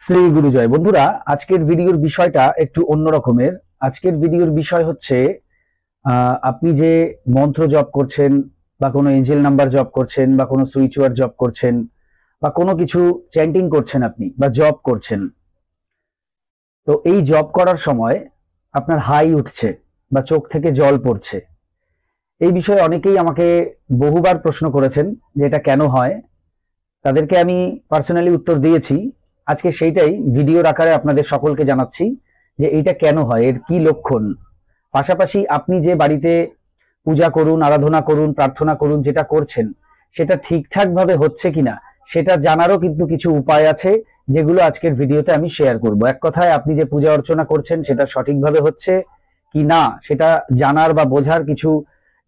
শ্রী গুরু জয়। বন্ধুরা, আজকের ভিডিওর বিষয়টা একটু অন্য রকমের। আজকের ভিডিওর বিষয় হচ্ছে আপনি যে মন্ত্র জপ করছেন বা কোনো এঞ্জেল নাম্বার জপ করছেন বা কোনো সুইচ ওয়ার্ড জপ করছেন বা কোনো কিছু চ্যান্টিং করছেন আপনি বা জপ করছেন, তো এই জপ করার সময় আপনার হাই উঠছে বা চোখ থেকে জল পড়ছে। এই বিষয়ে অনেকেই আমাকে বহুবার প্রশ্ন করেছেন যে এটা কেন হয়। তাদেরকে আমি পার্সোনালি উত্তর দিয়েছি। আজকে সেইটাই ভিডিওর আকারে আপনাদের সকলকে জানাচ্ছি যে এইটা কেন হয়, এর কি লক্ষণ। পাশাপাশি আপনি যে বাড়িতে পূজা করুন, আরাধনা করুন, প্রার্থনা করুন, যেটা করছেন সেটা ঠিকঠাক ভাবে হচ্ছে কিনা সেটা জানারও কিন্তু কিছু উপায় আছে, যেগুলো আজকের ভিডিওতে আমি শেয়ার করব। এক কথায় আপনি যে পূজা অর্চনা করছেন সেটা সঠিকভাবে হচ্ছে কি না সেটা জানার বা বোঝার কিছু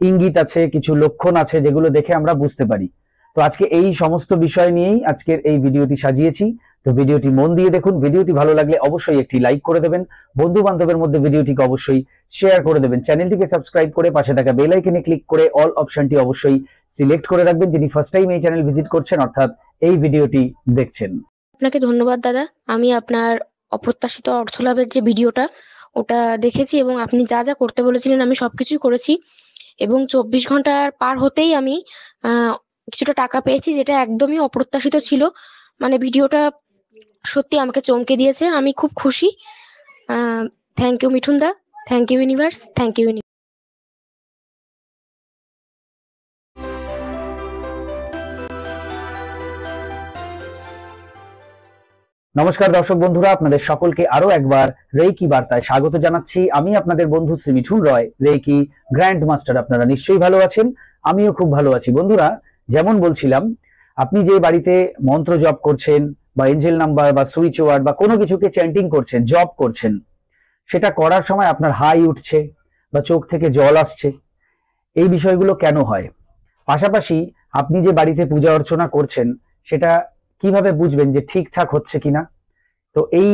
ইঙ্গিত আছে, কিছু লক্ষণ আছে, যেগুলো দেখে আমরা বুঝতে পারি। তো আজকে এই সমস্ত বিষয় নিয়েই আজকের এই ভিডিওটি সাজিয়েছি। তো ভিডিওটি মন দিয়ে দেখুন। ভিডিওটি ভালো লাগলে অবশ্যই একটি লাইক করে দেবেন, বন্ধু বান্ধবের মধ্যে ভিডিওটিকে অবশ্যই শেয়ার করে দেবেন, চ্যানেলটিকে সাবস্ক্রাইব করে পাশে থাকা বেল আইকনে ক্লিক করে অল অপশনটি অবশ্যই সিলেক্ট করে রাখবেন, যিনি ফার্স্ট টাইম এই চ্যানেল ভিজিট করছেন অর্থাৎ এই ভিডিওটি দেখছেন। আপনাকে ধন্যবাদ দাদা। আমি আপনার অপ্রত্যাশিত অর্থ লাভের যে ভিডিওটা ওটা দেখেছি এবং আপনি যা যা করতে বলেছিলেন আমি সবকিছুই করেছি এবং 24 ঘন্টা পার হতেই আমি কিছুটা টাকা পেয়েছি, যেটা একদমই অপ্রত্যাশিত ছিল। মানে ভিডিওটা সত্যি আমাকে চমকে দিয়েছে। আমি খুব খুশি। Thank you Mithun da, thank you universe, thank you. নমস্কার দর্শক বন্ধুরা, আপনাদের সকলকে আরো একবার রেইকি বার্তায় স্বাগত জানাচ্ছি। আমি আপনাদের বন্ধু শ্রী মিঠুন রয়, রেইকি গ্র্যান্ড মাস্টার। আপনারা নিশ্চয়ই ভালো আছেন, আমিও খুব ভালো আছি। বন্ধুরা, যেমন বলছিলাম, আপনি যে বাড়িতে মন্ত্র জপ করছেন বা এঞ্জেল নাম্বার বা সুইচ ওয়ার্ড বা কোনো কিছুকে চ্যান্টিং করছেন, জপ করছেন, সেটা করার সময় আপনার হাই উঠছে বা চোখ থেকে জল আসছে, এই বিষয়গুলো কেন হয়? পাশাপাশি আপনি যে বাড়িতে পূজা অর্চনা করছেন সেটা কিভাবে বুঝবেন যে ঠিকঠাক হচ্ছে কিনা? তো এই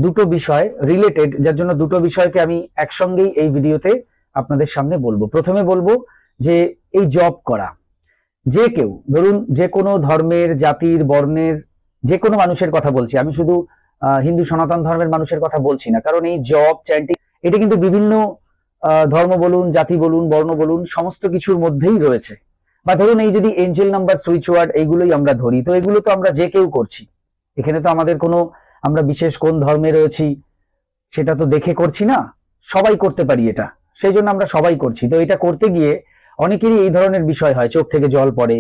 দুটো বিষয় রিলেটেড, যার জন্য দুটো বিষয়কে আমি একসঙ্গেই এই ভিডিওতে আপনাদের সামনে বলবো। প্রথমে বলবো যে এই জব করা, যে কেউ ধরুন যে কোনো ধর্মের, জাতির, বর্ণের যে কোনো মানুষের কথা বলছি, আমি শুধু হিন্দু সনাতন ধর্মের মানুষের কথা বলছি না, কারণ এই জব চ্যান্টিং এটা কিন্তু বিভিন্ন ধর্ম বলুন, জাতি বলুন, বর্ণ বলুন, সমস্ত কিছুর মধ্যেই রয়েছে। বা ধরুন এই যদি এঞ্জেল নাম্বার, সুইচ ওয়ার্ড এইগুলোই আমরা ধরি, তো এগুলো তো আমরা যে কেউ করছি। এখানে তো আমাদের কোনো, আমরা বিশেষ কোন ধর্মে রয়েছি সেটা তো দেখে করছি না, সবাই করতে পারি এটা, সেই জন্য আমরা সবাই করছি। তো এটা করতে গিয়ে অনেকেরই এই ধরনের বিষয় হয়, চোখ থেকে জল পড়ে,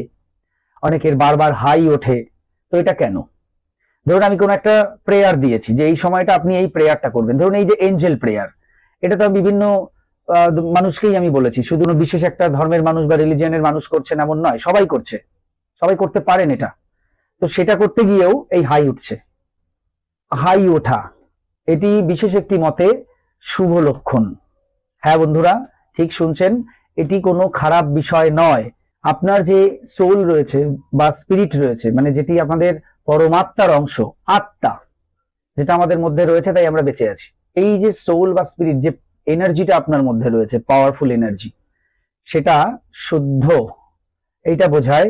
অনেকের বারবার হাই ওঠে। তো এটা কেন? ধরুন আমি কোনো একটা প্রেয়ার দিয়েছি যে এই সময়টা আপনি এই প্রেয়ারটা করবেন, ধরুন এই যে এঞ্জেল প্রেয়ার, এটা তো বিভিন্ন মানুষকেই আমি বলেছি, শুধু বিশেষ একটা ধর্মের মানুষ বা রিলিজিয়নের মানুষ করছেন এমন নয়, সবাই করছে, সবাই করতে পারেন এটা। তো সেটা করতে গিয়েও এই হাই উঠছে। হাই ওঠা এটি বিশেষ একটি মতে শুভ লক্ষণ। হ্যাঁ বন্ধুরা, ঠিক শুনছেন, এটি কোনো খারাপ বিষয় নয়। আপনার যে সোল রয়েছে বা স্পিরিট রয়েছে, মানে যেটি আমাদের পরমাত্মার অংশ, আত্মা যেটা আমাদের মধ্যে রয়েছে, তাই আমরা বেঁচে আছি। এই যে সোল বা স্পিরিট, যে এনার্জিটা আপনার মধ্যে রয়েছে, পাওয়ারফুল এনার্জি, সেটা শুদ্ধ। এইটা বোঝায়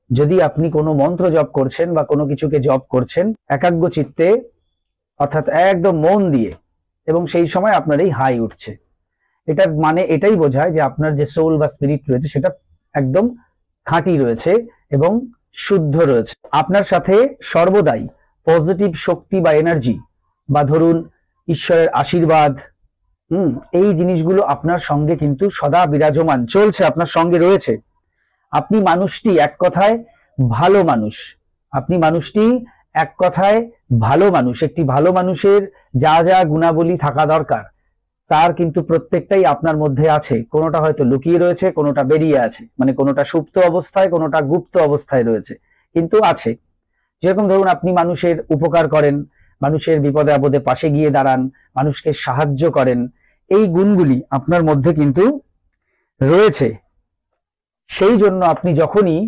যদি আপনি কোনো মন্ত্র জপ করছেন বা কোনো কিছুকে জপ করছেন একাগ্র চিত্তে, অর্থাৎ একদম মন দিয়ে, এবং সেই সময় আপনার এই হাই উঠছে, এটার মানে এটাই বোঝায় যে আপনার যে সোল বা স্পিরিট রয়েছে সেটা একদম খাঁটি রয়েছে এবং শুদ্ধ রয়েছে। আপনার সাথে সর্বদাই পজিটিভ শক্তি বা এনার্জি বা ধরুন ঈশ্বরের আশীর্বাদ, এই জিনিসগুলো আপনার সঙ্গে কিন্তু সদা বিরাজমান চলছে, আপনার সঙ্গে রয়েছে। আপনি মানুষটি এক কথায় ভালো মানুষ, আপনি মানুষটি এক কথায় ভালো মানুষ। একটি ভালো মানুষের যা যা গুণাবলী থাকা দরকার তার কিন্তু প্রত্যেকটাই আপনার মধ্যে আছে। কোনোটা হয়তো লুকিয়ে রয়েছে, কোনোটা বেরিয়ে আছে, মানে কোনোটা সুপ্ত অবস্থায়, কোনোটা গুপ্ত অবস্থায় রয়েছে, কিন্তু আছে। যেরকম ধরুন আপনি মানুষের উপকার করেন, মানুষের বিপদে আপদে পাশে গিয়ে দাঁড়ান, মানুষকে সাহায্য করেন, এই গুণগুলি আপনার মধ্যে কিন্তু রয়েছে। সেই জন্য আপনি যখনই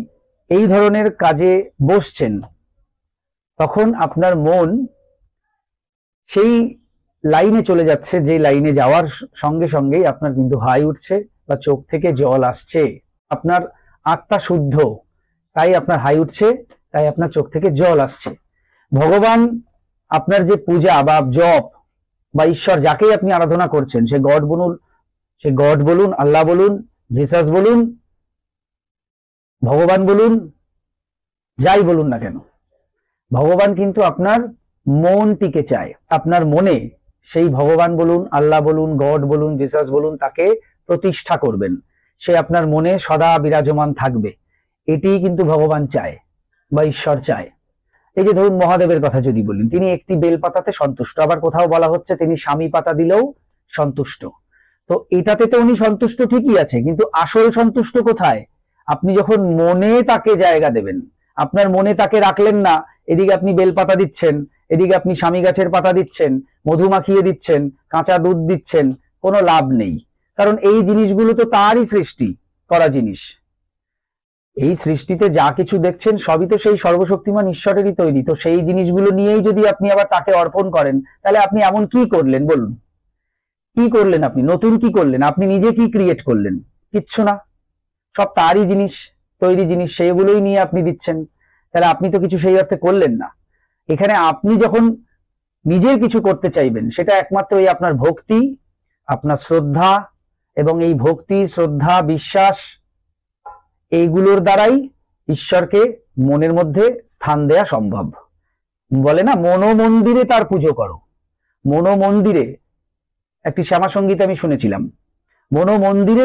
এই ধরনের কাজে বসছেন তখন আপনার মন সেই লাইনে চলে যাচ্ছে, যে লাইনে যাওয়ার সঙ্গে সঙ্গেই আপনার কিন্তু হাই উঠছে বা চোখ থেকে জল আসছে। আপনার আত্মা শুদ্ধ, তাই আপনার হাই উঠছে, তাই আপনার চোখ থেকে জল আসছে। ভগবান আপনার যে পূজা বা জপ বা ঈশ্বর যাকেই আপনি আরাধনা করছেন, সে গড বলুন, আল্লাহ বলুন, জিসাস বলুন, ভগবান বলুন, যাই বলুন না কেন, ভগবান কিন্তু আপনার মনটিকে চায়। আপনার মনে সেই ভগবান বলুন, আল্লাহ বলুন, গড বলুন, জিসাস বলুন, তাকে প্রতিষ্ঠা করবেন। সে আপনার মনে সদা বিরাজমান থাকবে। এটি কিন্তু ভগবান চায় বা ঈশ্বর চায়। এই যে ধরুন মহাদেবের কথা যদি বলেন, তিনি একটি বেলপাতাতে সন্তুষ্ট, আবার কোথাও বলা হচ্ছে তিনি স্বামী পাতা দিলেও সন্তুষ্ট। তো এটাতে তো উনি সন্তুষ্ট ঠিকই আছে, কিন্তু আসল সন্তুষ্ট কোথায়? আপনি যখন মনে তাকে জায়গা দেবেন, আপনার মনে তাকে রাখলেন না, এদিকে আপনি বেলপাতা দিচ্ছেন, এদিকে আপনি স্বামী গাছের পাতা দিচ্ছেন, মধু মাখিয়ে দিচ্ছেন, কাঁচা দুধ দিচ্ছেন, কোনো লাভ নেই। কারণ এই জিনিসগুলো তো তারই সৃষ্টি করা জিনিস। এই সৃষ্টিতে যা কিছু দেখছেন সবই তো সেই সর্বশক্তিমান ঈশ্বরেরই তৈরি। তো সেই জিনিসগুলো নিয়েই যদি আপনি আবার তাকে অর্পণ করেন, তাহলে আপনি এমন কি করলেন বলুন? কি করলেন আপনি? নতুন কি করলেন? আপনি নিজে কি ক্রিয়েট করলেন? কিচ্ছু না। সব তারই জিনিস, তৈরি জিনিস, সেগুলোই নিয়ে আপনি দিচ্ছেন। তাহলে আপনি তো কিছু সেই অর্থে করলেন না। এখানে আপনি যখন নিজের কিছু করতে চাইবেন, সেটা একমাত্র এই আপনার ভক্তি, আপনার শ্রদ্ধা, এবং এই ভক্তি, শ্রদ্ধা, বিশ্বাস, এইগুলোর দ্বারাই ঈশ্বরকে মনের মধ্যে স্থান দেয়া সম্ভব। বলে না, মনোমন্দিরে তার পুজো করো। মনোমন্দিরে, একটি শ্যামা সঙ্গীত আমি শুনেছিলাম, মনোমন্দিরে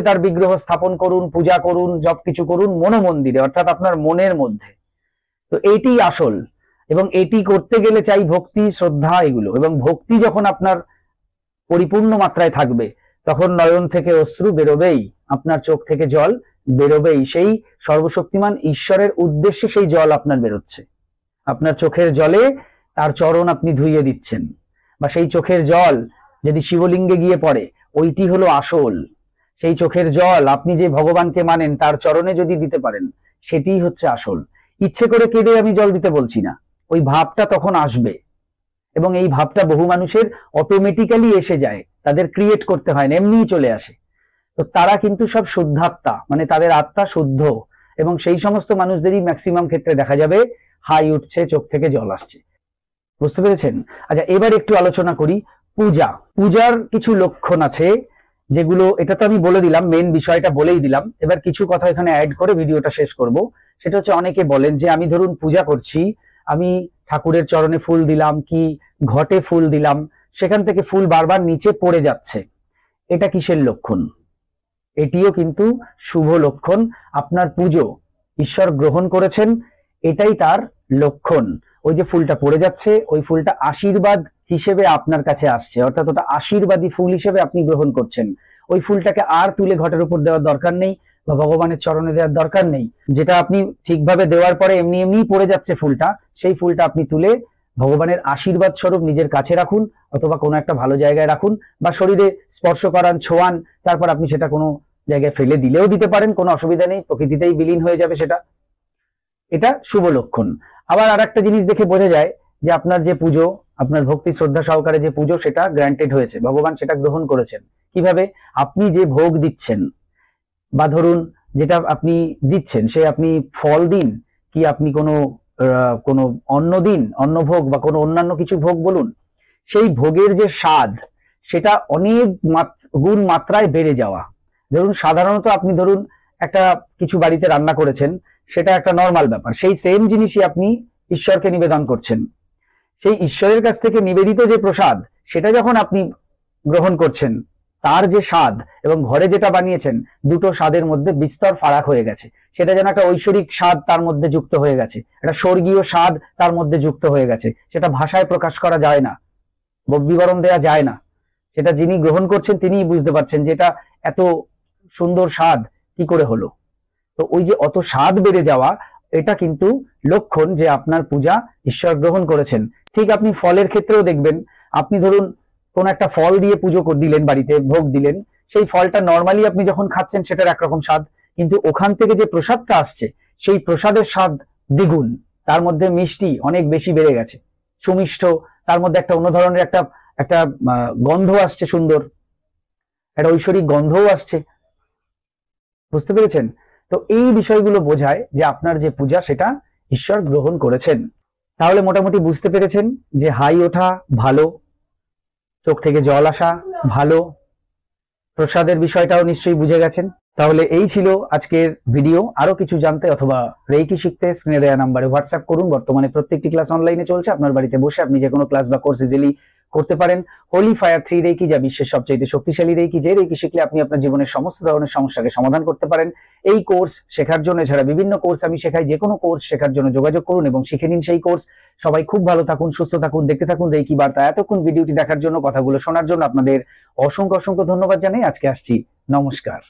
তার বিগ্রহ স্থাপন করুন, পূজা করুন, সব কিছু করুন মনোমন্দিরে, অর্থাৎ আপনার মনের মধ্যে। তো এইটি আসল, এবং এটি করতে গেলে চাই ভক্তি, শ্রদ্ধা, এগুলো। এবং ভক্তি যখন আপনার পরিপূর্ণ মাত্রায় থাকবে, তখন নয়ন থেকে অশ্রু বেরোবেই, আপনার চোখ থেকে জল বেরোবেই। সেই সর্বশক্তিমান ঈশ্বরের উদ্দেশ্যে সেই জল আপনার বেরোচ্ছে। আপনার চোখের জলে তার চরণ আপনি ধুইয়ে দিচ্ছেন, বা সেই চোখের জল যদি শিবলিঙ্গে গিয়ে পড়ে, ওইটি হলো আসল। সেই চোখের জল আপনি যে ভগবানকে মানেন তার চরণে যদি দিতে পারেন, সেটিই হচ্ছে আসল। ইচ্ছে করে কেঁদে আমি জল দিতে বলছি না, ওই ভাবটা তখন আসবে। এবং এই ভাবটা বহু মানুষের অটোমেটিক্যালি এসে যায়, তাদের ক্রিয়েট করতে হয় না, এমনিই চলে আসে। তো তারা কিন্তু সব শুদ্ধাত্মা, মানে তাদের আত্মা শুদ্ধ, এবং সেই সমস্ত মানুষদেরই ম্যাক্সিমাম ক্ষেত্রে দেখা যাবে হাই উঠছে, চোখ থেকে জল আসছে। বুঝতে পেরেছেন? আচ্ছা, এবার একটু আলোচনা করি পূজার কিছু লক্ষণ আছে, যেগুলো, এটা তো আমি বলে দিলাম, মেন বিষয়টা বলেই দিলাম। এবার কিছু কথা এখানে অ্যাড করে ভিডিওটা শেষ করব। সেটা হচ্ছে, অনেকে বলেন যে আমি ধরুন পূজা করছি, আমি ঠাকুরের চরণে ফুল দিলাম কি ঘটে ফুল দিলাম, সেখান থেকে ফুল বারবার নিচে পড়ে যাচ্ছে, এটা কিসের লক্ষণ? এটিও কিন্তু শুভ লক্ষণ। আপনার পুজো ঈশ্বর গ্রহণ করেছেন, এটাই তার লক্ষণ। ওই যে ফুলটা পড়ে যাচ্ছে, ওই ফুলটা আশীর্বাদ হিসেবে আপনার কাছে আসছে, অর্থাৎ ওটা আশীর্বাদী ফুল হিসেবে আপনি গ্রহণ করছেন। ওই ফুলটাকে আর তুলে ঘটের উপর দেওয়ার দরকার নেই, বা ভগবানের চরণে দেওয়ার দরকার নেই। যেটা আপনি ঠিকভাবে দেওয়ার পরে এমনি এমনি পড়ে যাচ্ছে ফুলটা, সেই ফুলটা আপনি তুলে ভগবানের আশীর্বাদ স্বরূপ নিজের কাছে রাখুন, অথবা কোনো একটা ভালো জায়গায় রাখুন, বা শরীরে স্পর্শ করান, ছোঁয়ান, তারপর আপনি সেটা কোনো জায়গায় ফেলে দিলেও দিতে পারেন, কোনো অসুবিধা নেই, প্রকৃতিতেই বিলীন হয়ে যাবে সেটা। এটা শুভ লক্ষণ। আবার আর একটা জিনিস দেখে বোঝা যায় যে আপনার যে পুজো, আপনার ভক্তি শ্রদ্ধা সহকারে যে পুজো, সেটা গ্রান্টেড হয়েছে, ভগবান সেটা গ্রহণ করেছেন। কিভাবে? আপনি যে ভোগ দিচ্ছেন, বা ধরুন যেটা আপনি দিচ্ছেন, সে আপনি ফল দিন, কি আপনি কোনো অন্ন দিন, অন্নভোগ, বা কোনো অন্যান্য কিছু ভোগ বলুন, সেই ভোগের যে স্বাদ, সেটা অনেক গুণ মাত্রায় বেড়ে যাওয়া। ধরুন সাধারণত আপনি ধরুন একটা কিছু বাড়িতে রান্না করেছেন, সেটা একটা নর্মাল ব্যাপার, সেই সেম জিনিসই আপনি ঈশ্বরকে নিবেদন করছেন। সেই ঈশ্বরের কাছ থেকে নিবেদিত যে প্রসাদ, সেটা যখন আপনি গ্রহণ করছেন, তার যে স্বাদ এবং ঘরে যেটা বানিয়েছেন, দুটো স্বাদের মধ্যে বিস্তর ফারাক হয়ে গেছে। সেটা যেন একটা ঐশ্বরিক স্বাদ তার মধ্যে যুক্ত হয়ে গেছে, একটা স্বর্গীয় স্বাদ তার মধ্যে যুক্ত হয়ে গেছে। সেটা ভাষায় প্রকাশ করা যায় না, বিবরণ দেওয়া যায় না। সেটা যিনি গ্রহণ করছেন তিনিই বুঝতে পারছেন যে এটা এত সুন্দর স্বাদ কি করে হলো। তো ওই যে অত স্বাদ বেড়ে যাওয়া, এটা কিন্তু লক্ষণ যে আপনার পূজা ঈশ্বর গ্রহণ করেছেন। ঠিক আপনি ফলের ক্ষেত্রেও দেখবেন, আপনি ধরুন কোন একটা ফল দিয়ে পুজো দিলেন, বাড়িতে ভোগ দিলেন, সেই ফলটা নর্মালি আপনি যখন খাচ্ছেন সেটার একরকম স্বাদ, কিন্তু ওখান থেকে যে প্রসাদটা আসছে, সেই প্রসাদের স্বাদ দ্বিগুণ, তার মধ্যে মিষ্টি অনেক বেশি বেড়ে গেছে, সুমিষ্ট, তার মধ্যে একটা অন্য ধরনের একটা গন্ধ আসছে, সুন্দর একটা ঐশ্বরিক গন্ধও আসছে। বুঝতে পেরেছেন? তো এই বিষয়গুলো বোঝায় যে আপনার যে পূজা, সেটা ঈশ্বর গ্রহণ করেছেন। তাহলে মোটামুটি বুঝতে পেরেছেন যে হাই ওঠা ভালো, চোখ থেকে জল আসা ভালো, প্রসাদের বিষয়টাও নিশ্চয়ই বুঝে গেছেন। তাহলে এই ছিল আজকের ভিডিও। আরো কিছু জানতে অথবা রেকি শিখতে স্ক্রিনে দেওয়া নাম্বারে হোয়াটসঅ্যাপ করুন। বর্তমানে প্রত্যেকটি ক্লাস অনলাইনে চলছে, আপনার বাড়িতে বসে আপনি যে কোনো ক্লাস বা কোর্স ইজিলি করতে পারেন। হোলি ফায়ার 3 রেকি, যা বিশ্বের সবচেয়ে শক্তিশালী রেকি, যে রেকি শিখলে আপনি আপনার জীবনের সমস্ত ধরনের সমস্যাকে সমাধান করতে পারেন। এই কোর্স শেখার জন্য, এছাড়া বিভিন্ন কোর্স আমি শেখাই, যে কোনো কোর্স শেখার জন্য যোগাযোগ করুন এবং শিখে নিন সেই কোর্স। সবাই খুব ভালো থাকুন, সুস্থ থাকুন, দেখতে থাকুন রেকি বার্তা। এতক্ষণ ভিডিওটি দেখার জন্য, কথাগুলো শোনার জন্য আপনাদের অসংখ্য অসংখ্য ধন্যবাদ জানাই। আজকে আসছি, নমস্কার।